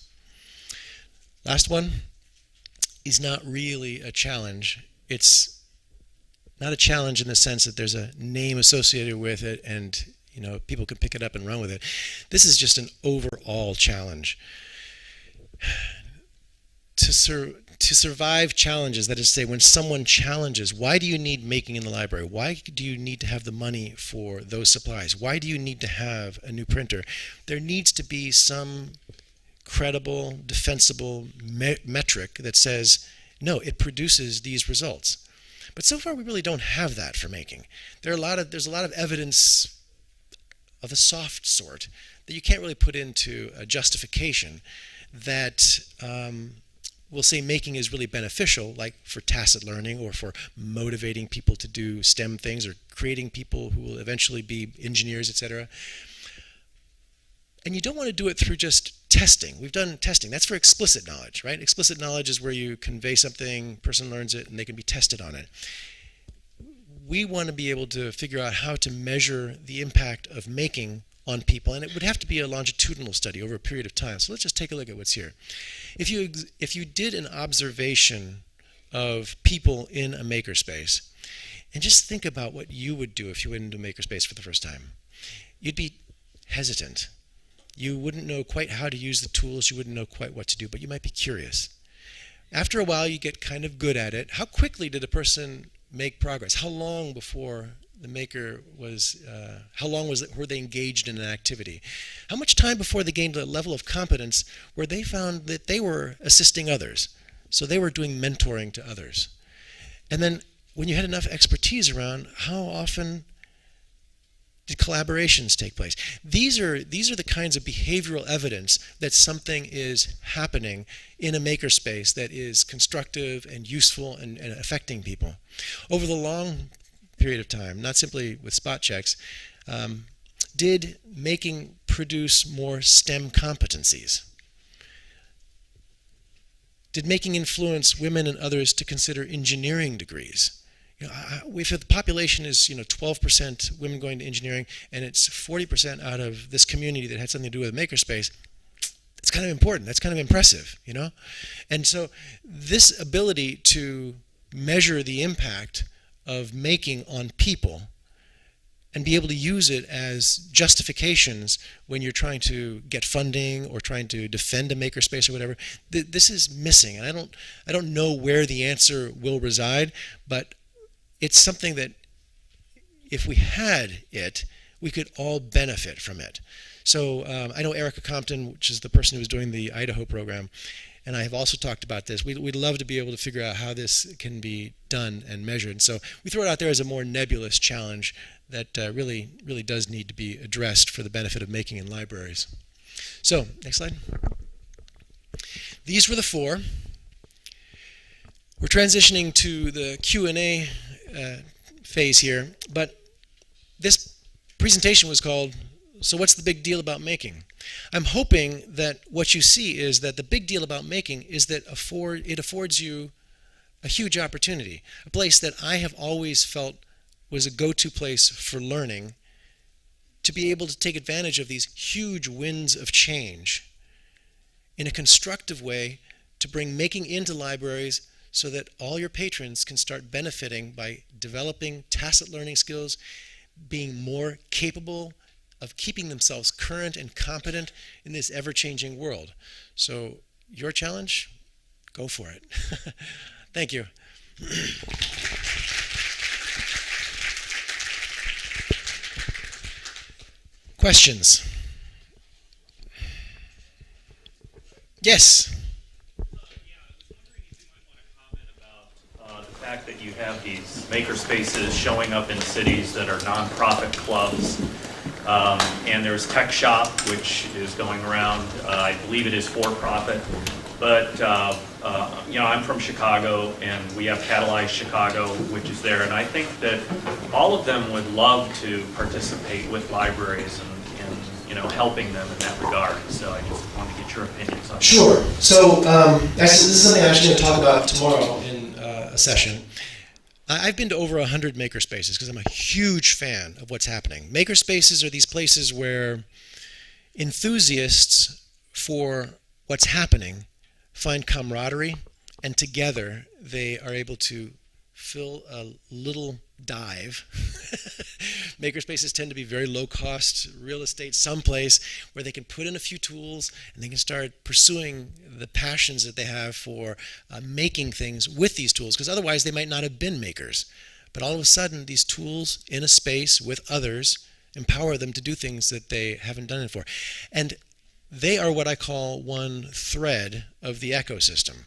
Last one is not really a challenge. It's not a challenge in the sense that there's a name associated with it and, you know, people can pick it up and run with it. This is just an overall challenge. To survive challenges, that is to say, when someone challenges, why do you need making in the library? Why do you need to have the money for those supplies? Why do you need to have a new printer? There needs to be some credible, defensible metric that says, no, it produces these results. But so far, we really don't have that for making. There's a lot of evidence of a soft sort that you can't really put into a justification that we'll say making is really beneficial, like for tacit learning or for motivating people to do STEM things or creating people who will eventually be engineers, etc. And you don't want to do it through just testing. We've done testing. That's for explicit knowledge, right? Explicit knowledge is where you convey something, person learns it, and they can be tested on it. We want to be able to figure out how to measure the impact of making on people, and it would have to be a longitudinal study over a period of time. So let's just take a look at what's here. If you did an observation of people in a makerspace, and just think about what you would do if you went into a makerspace for the first time. You'd be hesitant. You wouldn't know quite how to use the tools. You wouldn't know quite what to do, but you might be curious. After a while, you get kind of good at it. How quickly did a person make progress? How long before the maker was, were they engaged in an activity? How much time before they gained a level of competence where they found that they were assisting others? So they were doing mentoring to others. And then when you had enough expertise around, how often did collaborations take place? These are the kinds of behavioral evidence that something is happening in a makerspace that is constructive and useful and affecting people. Over the long period of time, not simply with spot checks, did making produce more STEM competencies? Did making influence women and others to consider engineering degrees? If the population is 12% women going to engineering, and it's 40% out of this community that had something to do with makerspace, it's kind of important. That's kind of impressive, And so this ability to measure the impact of making on people and be able to use it as justifications when you're trying to get funding or trying to defend a makerspace or whatever, this is missing. And I don't know where the answer will reside, but it's something that if we had it, we could all benefit from it. So I know Erica Compton, which is the person who was doing the Idaho program, and I have also talked about this. We'd love to be able to figure out how this can be done and measured. And so we throw it out there as a more nebulous challenge that really does need to be addressed for the benefit of making in libraries. So, next slide. These were the four. We're transitioning to the Q&A phase here, but this presentation was called, "So what's the big deal about making?" I'm hoping that what you see is that the big deal about making is that it affords you a huge opportunity, a place that I have always felt was a go-to place for learning, to be able to take advantage of these huge winds of change in a constructive way to bring making into libraries so that all your patrons can start benefiting by developing tacit learning skills, being more capable of keeping themselves current and competent in this ever-changing world. So your challenge, go for it. Thank you. Questions? Yes. The fact that you have these maker spaces showing up in cities that are nonprofit clubs, and there's Tech Shop, which is going around. I believe it is for-profit, but I'm from Chicago, and we have Catalyzed Chicago, which is there, and I think that all of them would love to participate with libraries and helping them in that regard. So I just want to get your opinions on that. Sure. So this is something I'm actually going to talk about tomorrow in a session. I've been to over 100 makerspaces because I'm a huge fan of what's happening. Makerspaces are these places where enthusiasts for what's happening find camaraderie, and together they are able to fill a little dive. Makerspaces tend to be very low-cost real estate, someplace where they can put in a few tools and they can start pursuing the passions that they have for making things with these tools, because otherwise they might not have been makers. But all of a sudden, these tools in a space with others empower them to do things that they haven't done it for. And they are what I call one thread of the ecosystem.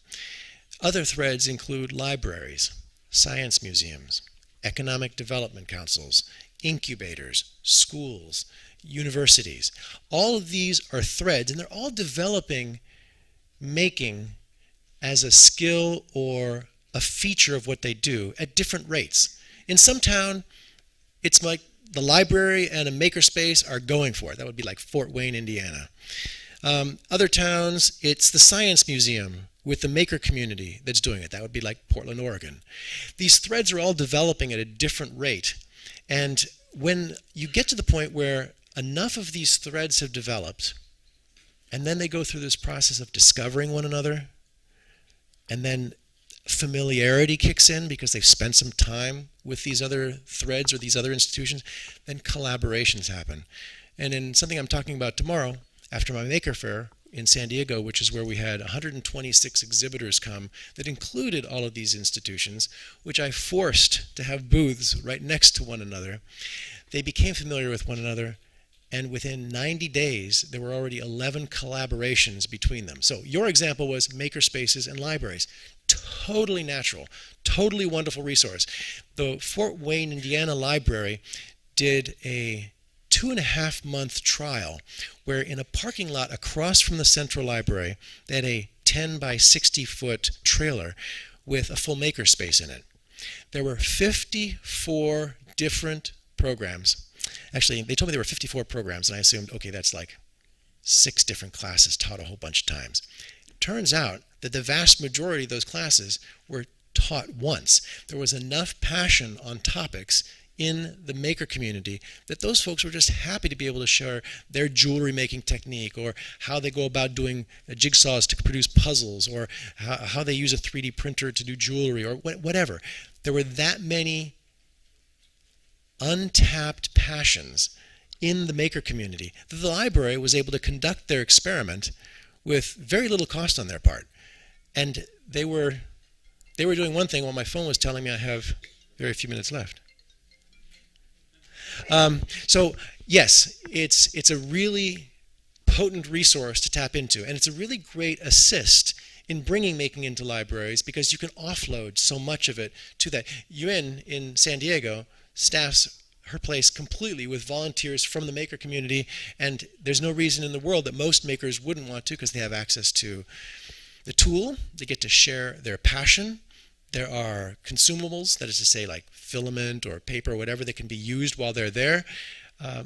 Other threads include libraries, science museums, economic development councils, incubators, schools, universities. All of these are threads, and they're all developing making as a skill or a feature of what they do at different rates. In some town, it's like the library and a makerspace are going for it. That would be like Fort Wayne, Indiana. Other towns, it's the science museum with the maker community that's doing it. That would be like Portland, Oregon. These threads are all developing at a different rate. And when you get to the point where enough of these threads have developed, and then they go through this process of discovering one another, and then familiarity kicks in because they've spent some time with these other threads or these other institutions, then collaborations happen. And in something I'm talking about tomorrow, after my Maker Faire in San Diego, which is where we had 126 exhibitors come that included all of these institutions, which I forced to have booths right next to one another, they became familiar with one another. And within 90 days, there were already 11 collaborations between them. So your example was makerspaces and libraries. Totally natural, totally wonderful resource. The Fort Wayne, Indiana library did a 2.5-month trial where in a parking lot across from the central library, they had a 10 by 60 foot trailer with a full makerspace in it. There were 54 different programs. Actually, they told me there were 54 programs, and I assumed, okay, that's like 6 different classes taught a whole bunch of times. Turns out that the vast majority of those classes were taught once. There was enough passion on topics in the maker community that those folks were just happy to be able to share their jewelry making technique, or how they go about doing jigsaws to produce puzzles, or how they use a 3D printer to do jewelry, or whatever. There were that many untapped passions in the maker community that the library was able to conduct their experiment with very little cost on their part. And they were doing one thing while my phone was telling me I have very few minutes left. So yes, it's a really potent resource to tap into, and it's a really great assist in bringing making into libraries because you can offload so much of it to that. Yuen in San Diego staffs her place completely with volunteers from the maker community, and there's no reason in the world that most makers wouldn't want to, because they have access to the tool, they get to share their passion. There are consumables, that is to say like filament or paper or whatever, that can be used while they're there. They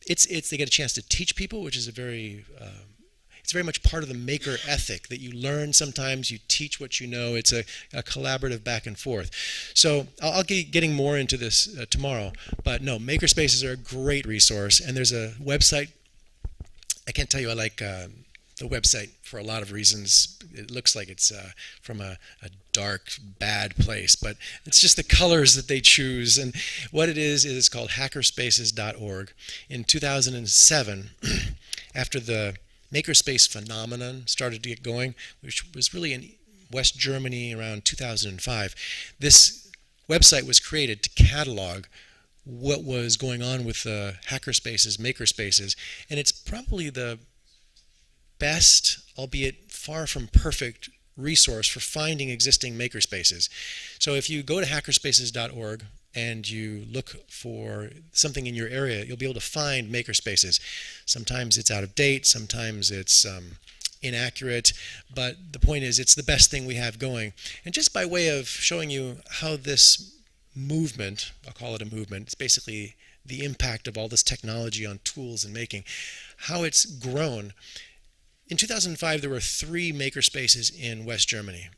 get a chance to teach people, which is it's very much part of the maker ethic that you learn sometimes, you teach what you know. It's a collaborative back and forth. So I'll be getting more into this tomorrow, but no, makerspaces are a great resource, and there's a website. I can't tell you I like the website for a lot of reasons. It looks like it's from a dark, bad place, but it's just the colors that they choose. And what it is it's called hackerspaces.org. In 2007, after the makerspace phenomenon started to get going, which was really in West Germany around 2005, this website was created to catalog what was going on with the hackerspaces, makerspaces, and it's probably the best, albeit far from perfect, resource for finding existing makerspaces. So if you go to hackerspaces.org and you look for something in your area, you'll be able to find makerspaces. Sometimes it's out of date, sometimes it's inaccurate, but the point is it's the best thing we have going. And just by way of showing you how this movement, I'll call it a movement, it's basically the impact of all this technology on tools and making, how it's grown. In 2005, there were 3 makerspaces in West Germany.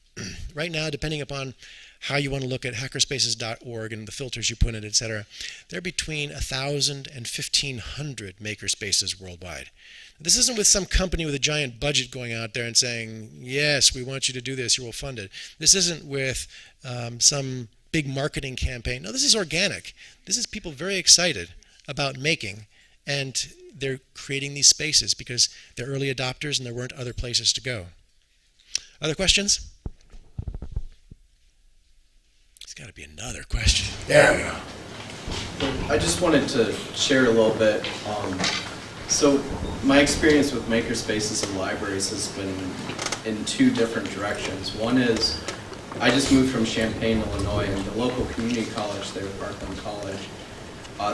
Right now, depending upon how you want to look at hackerspaces.org and the filters you put in, etc., there are between 1,000 and 1,500 makerspaces worldwide. This isn't with some company with a giant budget going out there and saying, yes, we want you to do this, you will fund it. This isn't with some big marketing campaign. No, this is organic. This is people very excited about making, and they're creating these spaces because they're early adopters and there weren't other places to go. Other questions? There's got to be another question. There we go. I just wanted to share a little bit. So my experience with makerspaces and libraries has been in 2 different directions. One is I just moved from Champaign, Illinois, and the local community college there, Parkland College,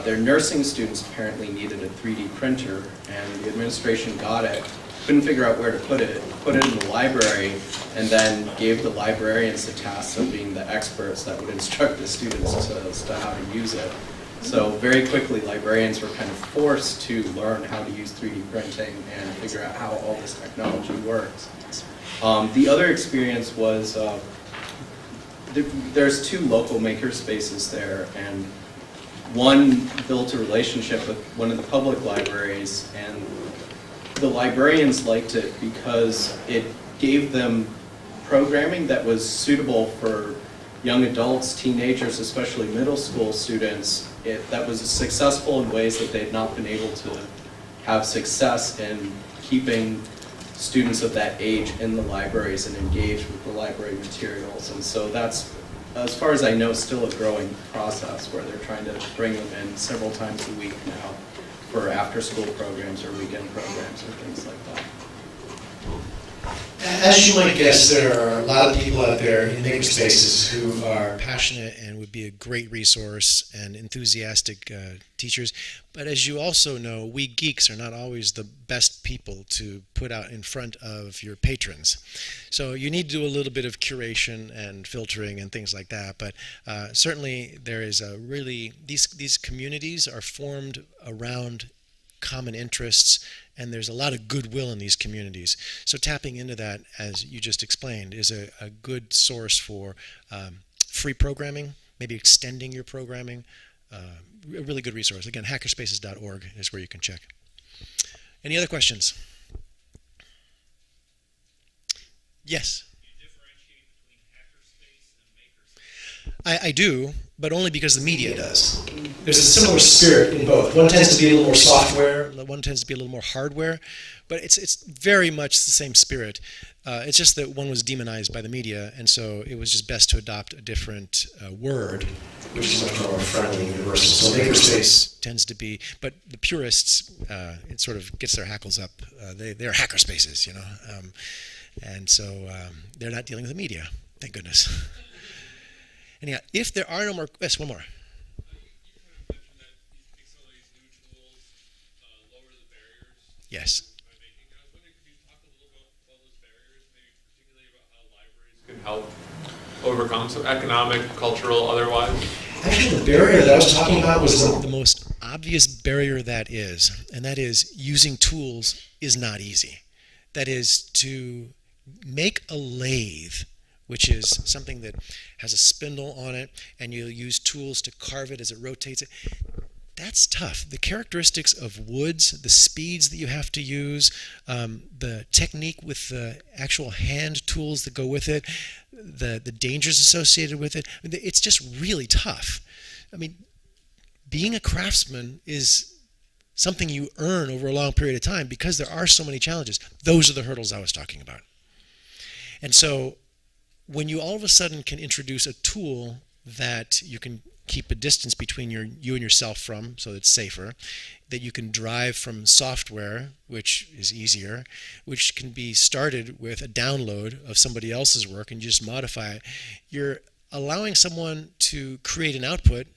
their nursing students apparently needed a 3D printer, and the administration got it, couldn't figure out where to put it in the library, and then gave the librarians the task of being the experts that would instruct the students as to how to use it. So very quickly, librarians were kind of forced to learn how to use 3D printing and figure out how all this technology works. The other experience was there's 2 local makerspaces there, and one built a relationship with one of the public libraries, and the librarians liked it because it gave them programming that was suitable for young adults, teenagers, especially middle school students, that was successful in ways that they've not been able to have success in keeping students of that age in the libraries and engaged with the library materials. And so that's, as far as I know, still a growing process where they're trying to bring them in several times a week now for after-school programs or weekend programs or things like that. As you might guess, there are a lot of people out there in makerspaces who are passionate and would be a great resource and enthusiastic teachers. But as you also know, we geeks are not always the best people to put out in front of your patrons. So you need to do a little bit of curation and filtering and things like that. But certainly there is a really, these communities are formed around common interests, and there's a lot of goodwill in these communities. So tapping into that, as you just explained, is a good source for free programming, maybe extending your programming. A really good resource. Again, hackerspaces.org is where you can check. Any other questions? Yes? Do you differentiate between hackerspace and makerspace? I do, but only because the media does. There's a similar spirit in both. One tends to be a little more software, one tends to be a little more hardware, but it's very much the same spirit. It's just that one was demonized by the media, and so it was just best to adopt a different word, which is much more friendly and universal. So makerspace tends to be, but the purists, it sort of gets their hackles up. They're hacker spaces, you know, and so they're not dealing with the media, thank goodness. Anyhow, if there are no more, yes, one more. You kind of mentioned that you think some of these new tools lower the barriers. Yes. By making. I was wondering, could you talk a little bit about those barriers, maybe particularly about how libraries can help overcome some economic, cultural, otherwise? Actually, the barrier that I was talking about was the most obvious barrier that is, and that is using tools is not easy. That is, to make a lathe, which is something that has a spindle on it, and you'll use tools to carve it as it rotates it. That's tough. The characteristics of woods, the speeds that you have to use, the technique with the actual hand tools that go with it, the dangers associated with it, it's just really tough. I mean, being a craftsman is something you earn over a long period of time because there are so many challenges. Those are the hurdles I was talking about. And so when you all of a sudden can introduce a tool that you can keep a distance between you and yourself from, so it's safer, that you can drive from software, which is easier, which can be started with a download of somebody else's work and you just modify it, you're allowing someone to create an output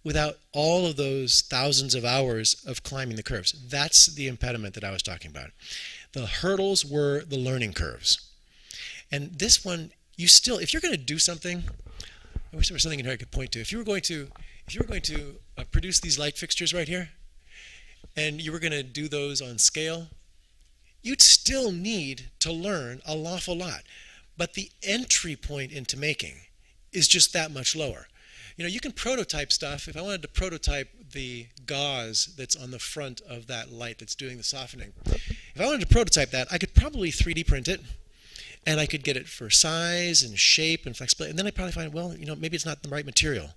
without all of those thousands of hours of climbing the curves. That's the impediment that I was talking about. The hurdles were the learning curves. And this one, you still, if you're going to do something, I wish there was something in here I could point to. If you were going to produce these light fixtures right here, and you were going to do those on scale, you'd still need to learn an awful lot. But the entry point into making is just that much lower. You know, you can prototype stuff. If I wanted to prototype the gauze that's on the front of that light that's doing the softening, if I wanted to prototype that, I could probably 3D print it. And I could get it for size and shape and flexibility. And then I'd probably find, well, you know, maybe it's not the right material.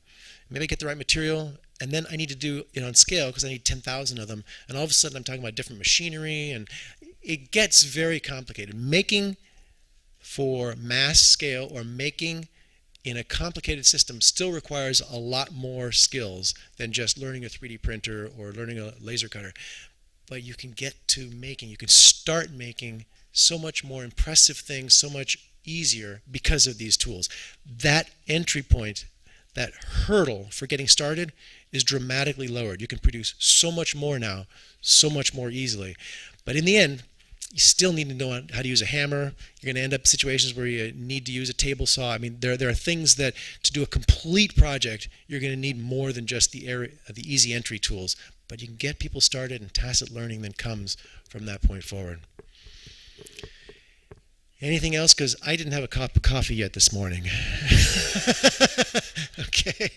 Maybe I get the right material, and then I need to do it on scale because I need 10,000 of them. And all of a sudden I'm talking about different machinery, and it gets very complicated. Making for mass scale or making in a complicated system still requires a lot more skills than just learning a 3D printer or learning a laser cutter. But you can get to making, you can start making so much more impressive things, so much easier because of these tools. That entry point, that hurdle for getting started is dramatically lowered. You can produce so much more now, so much more easily. But in the end, you still need to know how to use a hammer. You're going to end up in situations where you need to use a table saw. I mean, there are things that to do a complete project, you're going to need more than just the easy entry tools. But you can get people started, and tacit learning then comes from that point forward. Anything else? Because I didn't have a cup of coffee yet this morning. Okay.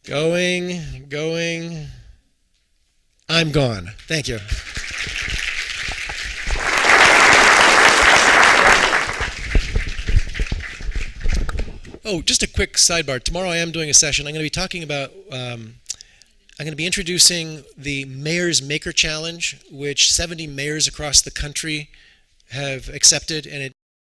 Going. I'm gone. Thank you. Oh, just a quick sidebar. Tomorrow I am doing a session. I'm going to be talking about, I'm going to be introducing the Mayor's Maker Challenge, which 70 mayors across the country have accepted, and it